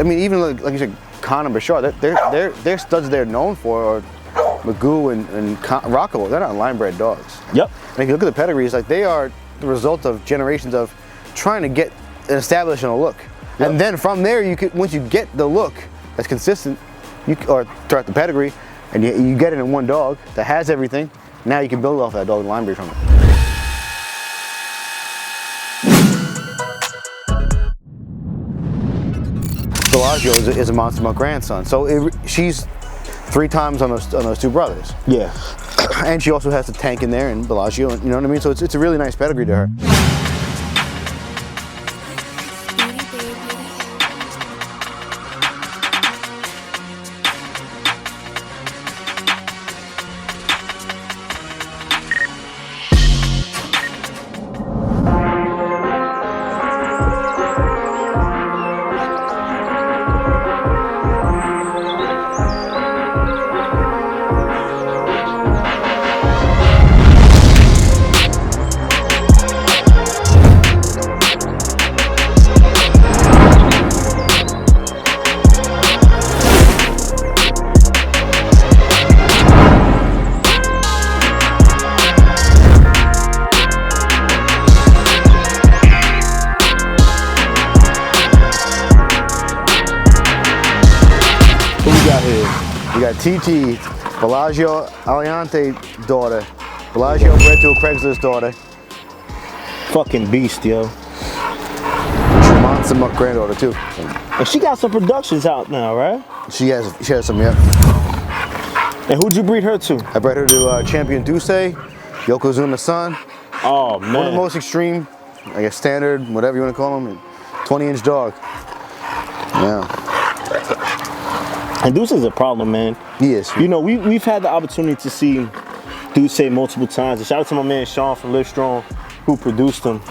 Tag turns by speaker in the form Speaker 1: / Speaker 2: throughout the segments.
Speaker 1: mean, even like you said, Connor Bashar, they're studs they're known for, or Magoo and Rocco, they're not line-bred dogs.
Speaker 2: Yep.
Speaker 1: And if you look at the pedigrees, like they are the result of generations of trying to get and establish a look. Yep. And then from there, you could, once you get the look that's consistent, or throughout the pedigree, and you get it in one dog that has everything, now you can build off that dog and line breed from it. Bellagio is a Monster Mutt grandson, so she's 3 times on those 2 brothers.
Speaker 2: Yeah.
Speaker 1: And she also has the tank in there and Bellagio, you know what I mean? So it's a really nice pedigree to her. We got Titi, Bellagio, Aliante Daughter, Bellagio bred to a Craigslist daughter.
Speaker 2: Fucking beast, yo.
Speaker 1: Monster Mutt granddaughter too.
Speaker 2: And she got some productions out now, right?
Speaker 1: She has some, yeah.
Speaker 2: And who'd you breed her to?
Speaker 1: I bred her to Champion Duce, Yokozuna's son.
Speaker 2: Oh man.
Speaker 1: One of the most extreme, I guess standard, whatever you want to call them, 20-inch dog. Yeah.
Speaker 2: And Duce is a problem, man.
Speaker 1: He is.
Speaker 2: You know, we've had the opportunity to see Duce multiple times. And shout out to my man Sean from Live Strong, who produced him.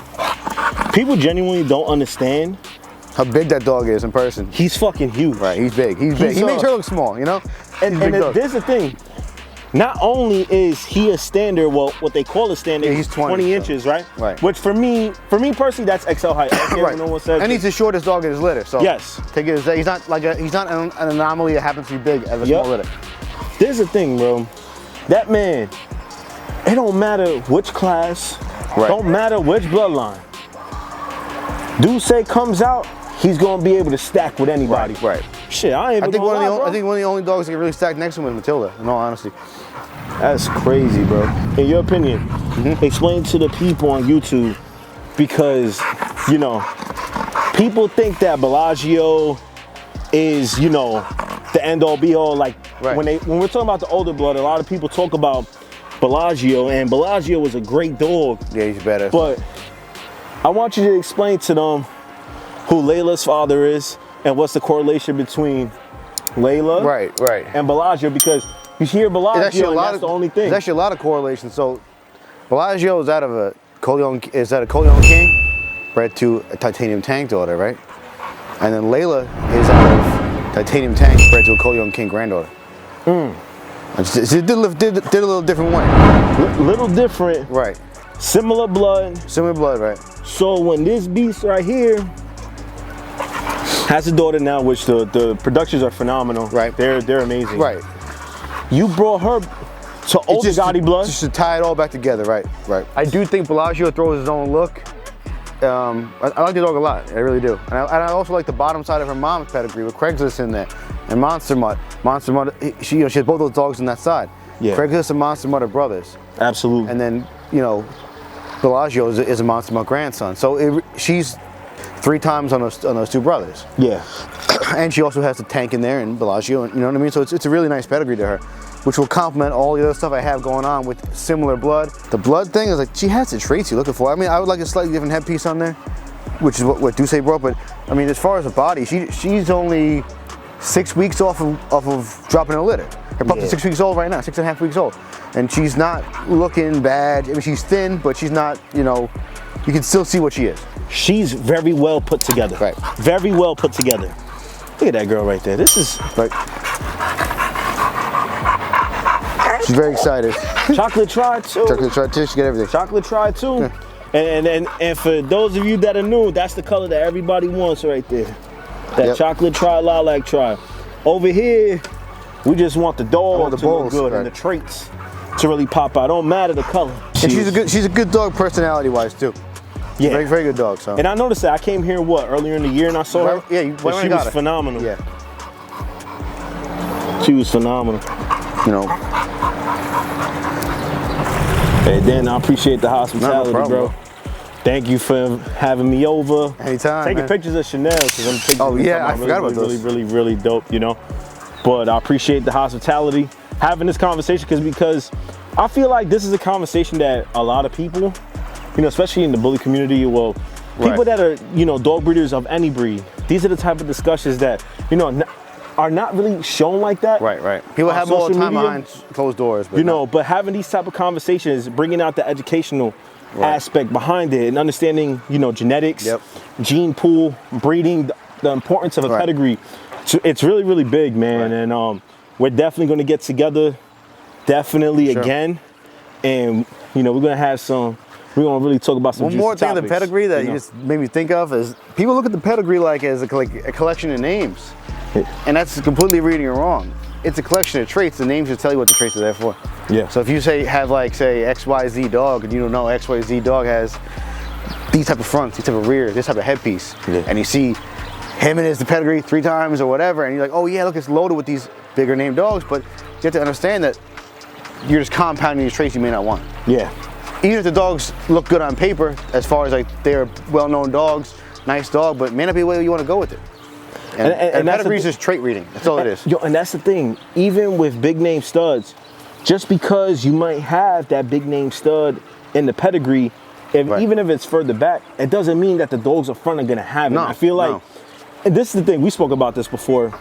Speaker 2: People genuinely don't understand
Speaker 1: how big that dog is in person.
Speaker 2: He's fucking huge.
Speaker 1: Right, he's big. He's big. He makes her look small, you know?
Speaker 2: And there's the thing. Not only is he a standard, well, what they call a standard,
Speaker 1: yeah, he's
Speaker 2: 20 inches, right?
Speaker 1: Right.
Speaker 2: Which for me personally, that's XL height. I don't care what no one says.
Speaker 1: And he's the shordest dog in his litter, so
Speaker 2: yes.
Speaker 1: Take it as that. He's not an anomaly that happens to be big as a small litter.
Speaker 2: There's the thing, bro. That man, it don't matter which class, don't matter which bloodline. Duce comes out, he's gonna be able to stack with anybody.
Speaker 1: Right.
Speaker 2: Shit, I think one of
Speaker 1: the only dogs that can really stack next to him is Matilda, in all honesty.
Speaker 2: That's crazy, bro. In your opinion, explain to the people on YouTube, because, you know, people think that Bellagio is, you know, the end all be all. Like when we're talking about the older blood, a lot of people talk about Bellagio, and Bellagio was a great dog.
Speaker 1: Yeah, he's better.
Speaker 2: But I want you to explain to them who Layla's father is and what's the correlation between Layla and Bellagio, because you hear Bellagio and that's the only thing.
Speaker 1: There's actually a lot of correlation. So Bellagio is out of a Coleon King, bred to a Titanium Tank daughter, right? And then Layla is out of Titanium Tank, bred to a Coleon King granddaughter. It did a little different way.
Speaker 2: Little different.
Speaker 1: Right.
Speaker 2: Similar blood.
Speaker 1: Similar blood, right.
Speaker 2: So when this beast right here has a daughter now, which the productions are phenomenal. Right. They're amazing. Right. You brought her to older Gotti blood.
Speaker 1: Just to tie it all back together, right. I do think Bellagio throws his own look. I like the dog a lot, I really do. And I also like the bottom side of her mom's pedigree with Craigslist in there. And Monster Mutt. Monster Mutt, she has both those dogs on that side. Yeah. Craigslist and Monster Mutt are brothers.
Speaker 2: Absolutely.
Speaker 1: And then, you know, Bellagio is a Monster Mutt grandson. So she's 3 times on those 2 brothers. Yeah. And she also has the tank in there and Bellagio, you know what I mean? So it's a really nice pedigree to her, which will complement all the other stuff I have going on with similar blood. The blood thing is like, she has the traits you're looking for. I mean, I would like a slightly different headpiece on there, which is what Duce brought, but I mean, as far as the body, she's only 6 weeks off of dropping a litter. Her pup is 6 weeks old right now, 6.5 weeks old. And she's not looking bad. I mean, she's thin, but she's not, you know, you can still see what she is.
Speaker 2: She's very well put together. Right. Very well put together. Look at that girl right there. This is like...
Speaker 1: She's very excited.
Speaker 2: Chocolate tried too.
Speaker 1: Chocolate tried too, she got everything.
Speaker 2: Chocolate tried too. Yeah. And for those of you that are new, that's the color that everybody wants right there. That chocolate tri, lilac tri. Over here, we just want the dog to look good and the traits to really pop out. Don't matter the color.
Speaker 1: And she's a good dog personality-wise too.
Speaker 2: Yeah,
Speaker 1: very, very good dog. So.
Speaker 2: And I noticed that I came here earlier in the year and I saw her.
Speaker 1: Yeah,
Speaker 2: she was phenomenal.
Speaker 1: Yeah,
Speaker 2: she was phenomenal.
Speaker 1: You know.
Speaker 2: Hey, Dan, I appreciate the hospitality,
Speaker 1: no problem,
Speaker 2: bro. Thank you for having me over.
Speaker 1: Anytime.
Speaker 2: Taking pictures of Chanel because I'm pictures.
Speaker 1: Oh yeah, I forgot about those.
Speaker 2: Really dope. You know, but I appreciate the hospitality, having this conversation because I feel like this is a conversation that a lot of people, you know, especially in the bully community, people that are, you know, dog breeders of any breed, these are the type of discussions that, you know, are not really shown like that.
Speaker 1: Right. People have all the time behind closed doors. But
Speaker 2: you know, but having these type of conversations, bringing out the educational aspect behind it and understanding, you know, genetics, gene pool, breeding, the importance of a pedigree. It's really, really big, man. And we're definitely going to get together again. And, you know, we're going to have we're going to really talk about some
Speaker 1: One more thing, the pedigree that you just made me think of is people look at the pedigree like as a collection of names. And that's completely reading it wrong. It's a collection of traits. The names just tell you what the traits are there for. Yeah. So if you have like, say, XYZ dog, and you don't know XYZ dog has these type of fronts, these type of rears, this type of headpiece, and you see him and his pedigree 3 times or whatever, and you're like, oh yeah, look, it's loaded with these bigger name dogs, but you have to understand that you're just compounding these traits you may not want. Yeah. Even if the dogs look good on paper, as far as like they're well-known dogs, nice dog, but it may not be the way you want to go with it. And pedigree is just trait reading. That's all it is.
Speaker 2: Yo, and that's the thing. Even with big name studs, just because you might have that big name stud in the pedigree, even if it's further back, it doesn't mean that the dogs up front are going to have it. I feel like, and this is the thing, we spoke about this before.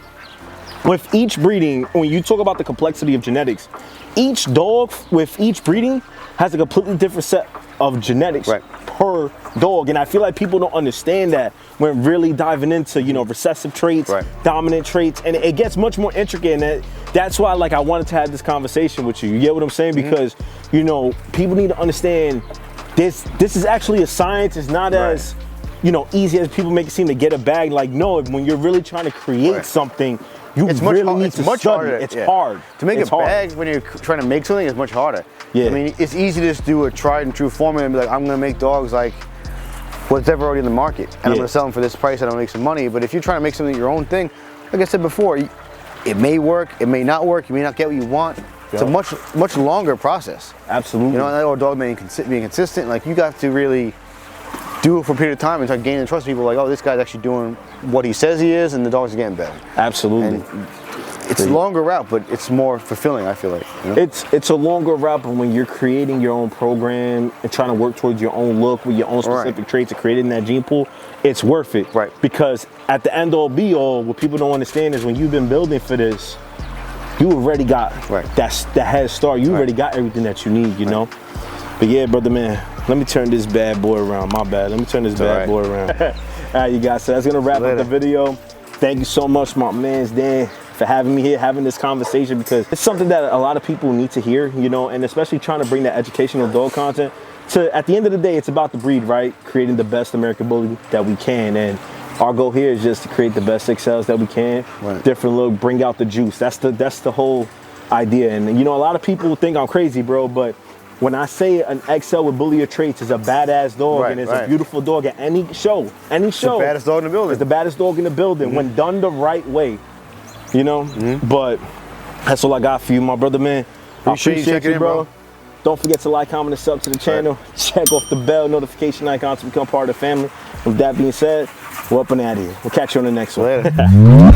Speaker 2: With each breeding, when you talk about the complexity of genetics, each dog with each breeding has a completely different set of genetics per dog. And I feel like people don't understand that when really diving into, you know, recessive traits, dominant traits, and it gets much more intricate. And that's why, like, I wanted to have this conversation with you. You get what I'm saying? Because, you know, people need to understand this is actually a science. It's not as, you know, easy as people make it seem to get a bag. Like, no, when you're really trying to create something, it's really need to study. It's hard.
Speaker 1: To make a bag when you're trying to make something is much harder. I mean, it's easy to just do a tried and true formula and be like, I'm going to make dogs like what's ever already in the market, and I'm going to sell them for this price and I'm going to make some money. But if you're trying to make something your own thing, like I said before, it may work, it may not work, you may not get what you want. It's a much longer process. Absolutely. You know, or a dog being consistent, like you got to really do it for a period of time and start gaining the trust of people. Like, oh, this guy's actually doing what he says he is, and the dog's getting better. Absolutely. And it's a longer route, but it's more fulfilling, I feel like. You know?
Speaker 2: It's a longer route, but when you're creating your own program and trying to work towards your own look with your own specific traits and creating that gene pool, it's worth it. Because at the end all be all, what people don't understand is when you've been building for this, you already got that head start. You already got everything that you need, you know? But yeah, brother, man, let me turn this bad boy around. My bad. Let me turn this bad boy around. All right, you guys, so that's going to wrap up the video. Thank you so much, my man's Dan, for having me here, having this conversation, because it's something that a lot of people need to hear, you know, and especially trying to bring that educational dog content to, at the end of the day, it's about the breed, right? Creating the best American bully that we can. And our goal here is just to create the best XLs that we can, different look, bring out the juice. That's the whole idea. And, you know, a lot of people think I'm crazy, bro, but when I say an XL with bullier traits is a badass dog and it's a beautiful dog at any show, it's the
Speaker 1: baddest dog in the building.
Speaker 2: It's the baddest dog in the building when done the right way, you know? But that's all I got for you, my brother, man. I appreciate you, bro. Don't forget to like, comment, and sub to the channel. Check off the bell notification icon to become part of the family. With that being said, we're up and out of here. We'll catch you on the next one. Later.